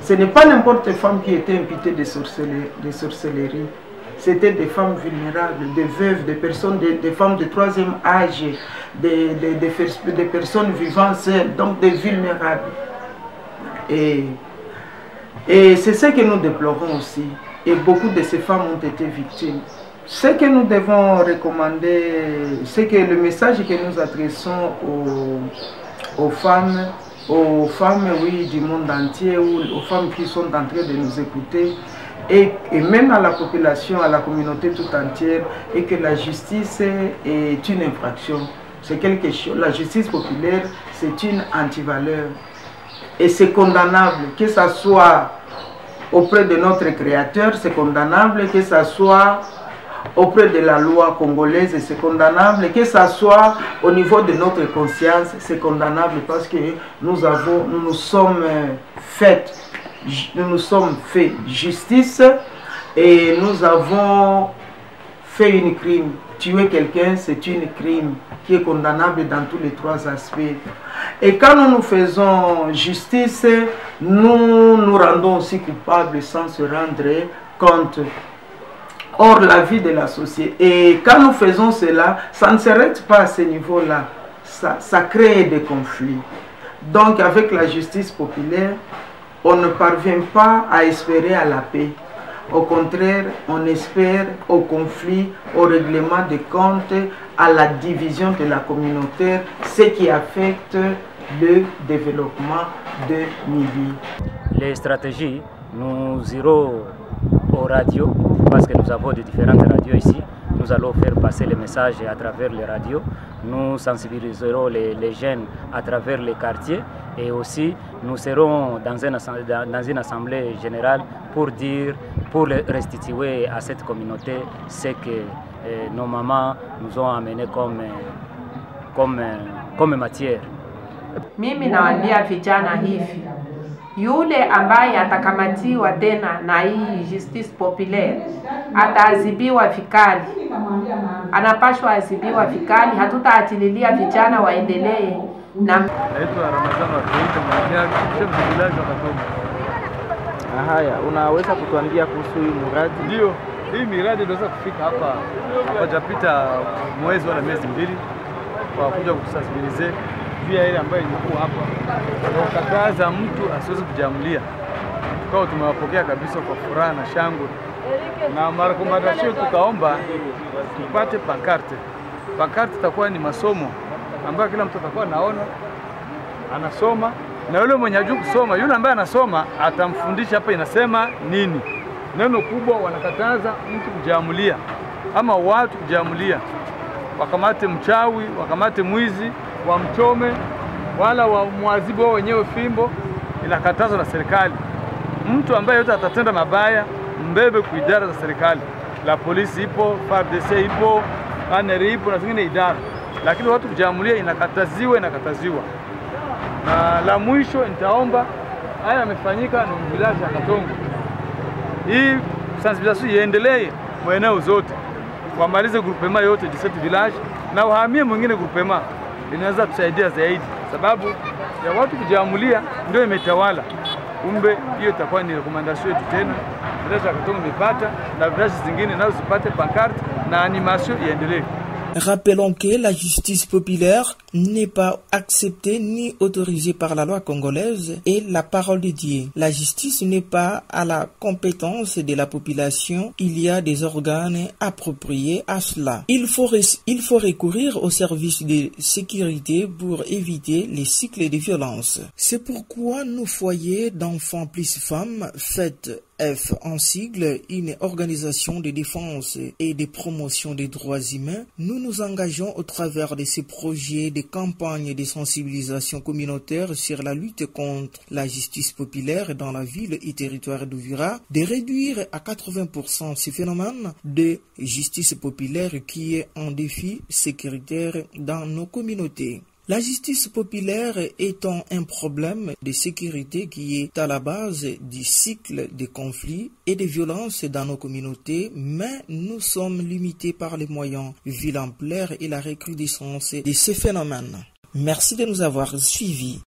Ce n'est pas n'importe quelle femme qui était imputée de sorcellerie. C'était des femmes vulnérables, des veuves, des femmes de troisième âge, des personnes vivant seules, donc des vulnérables. Et c'est ce que nous déplorons aussi. Et beaucoup de ces femmes ont été victimes. Ce que nous devons recommander, c'est que le message que nous adressons aux femmes, oui, du monde entier, ou aux femmes qui sont en train de nous écouter, et même à la population, à la communauté tout entière, et que la justice est une infraction. C'est quelque chose. La justice populaire, c'est une antivaleur. Et c'est condamnable, que ce soit auprès de notre Créateur, c'est condamnable, que ce soit auprès de la loi congolaise, c'est condamnable, que ce soit au niveau de notre conscience, c'est condamnable parce que nous nous sommes fait justice et nous avons fait une crime. Tuer quelqu'un, c'est une crime qui est condamnable dans tous les trois aspects. Et quand nous faisons justice, nous nous rendons aussi coupables sans se rendre compte. Or, la vie de la société. Et quand nous faisons cela, ça ne s'arrête pas à ce niveau-là. Ça crée des conflits. Donc, avec la justice populaire, on ne parvient pas à espérer à la paix. Au contraire, on espère au conflit, au règlement des comptes, à la division de la communauté, ce qui affecte le développement de Mibi. Les stratégies, nous irons aux radios, parce que nous avons de différentes radios ici. Nous allons faire passer les messages à travers les radios. Nous sensibiliserons les jeunes à travers les quartiers. Et aussi, nous serons dans une assemblée générale pour restituer à cette communauté ce que nos mamans nous ont amené comme matière. Mimi nawaambia vijana hivi, Yule ambaye atakamatiwa tena na hii justice populaire ataadhibiwa vikali, anapashwa adhibiwa vikali. Hatutaachililia vijana waendelee na. Naitwa Ramadhani wa Kaita Mwanyaga, mshauri wa Katongo. Haya, unaweza kutuambia kuhusu hii mradi? Ndio, hii miradi inaweza kufika hapa hapajapita mwezi wala miezi mbili kwa kuja kutusensibilize pia ile ambayo ilikuwa hapa na kukataza mtu asiweze kujamulia. Kwa tumewapokea kabisa kwa furaha na shangwe, na marekomandasio tukaomba tupate pankarte. Pankarte itakuwa ni masomo ambayo kila mtu atakuwa naona anasoma, na yule mwenye hajui kusoma, yule ambaye anasoma atamfundisha hapa inasema nini. Neno kubwa, wanakataza mtu kujamulia ama watu kujamulia, wakamate mchawi, wakamate mwizi, wamchome wala wamwazibu wao wenyewe fimbo. Inakatazwa na serikali. Mtu ambaye yote atatenda mabaya mbebe kuidara za serikali. La polisi ipo, FARDC ipo, ANR ipo na zingine idara. Lakini watu kujamulia inakataziwa. Na la mwisho nitaomba, haya yamefanyika ni village ya Katongo. Hii sensibilisation iendelee maeneo zote. Wamalize groupement yote 17 village na wahamie mwingine groupement. Inaweza kusaidia zaidi, sababu ya watu kujamulia ndio imetawala. Kumbe hiyo itakuwa ni recommendation yetu tena. Village ya Katongo imepata na village zingine nazo zipate pancarte na animation iendelee. Rappelons que la justice populaire n'est pas acceptée ni autorisée par la loi congolaise et la parole de Dieu. La justice n'est pas à la compétence de la population. Il y a des organes appropriés à cela. Il faut recourir aux services de sécurité pour éviter les cycles de violence. C'est pourquoi nos foyers d'enfants plus femmes, faites F en sigle, une organisation de défense et de promotion des droits humains, nous nous engageons au travers de ces projets de campagnes de sensibilisation communautaire sur la lutte contre la justice populaire dans la ville et territoire d'Uvira, de réduire à 80% ce phénomène de justice populaire qui est un défi sécuritaire dans nos communautés. La justice populaire étant un problème de sécurité qui est à la base du cycle de conflits et de violences dans nos communautés, mais nous sommes limités par les moyens vu l'ampleur et la recrudescence de ces phénomènes. Merci de nous avoir suivis.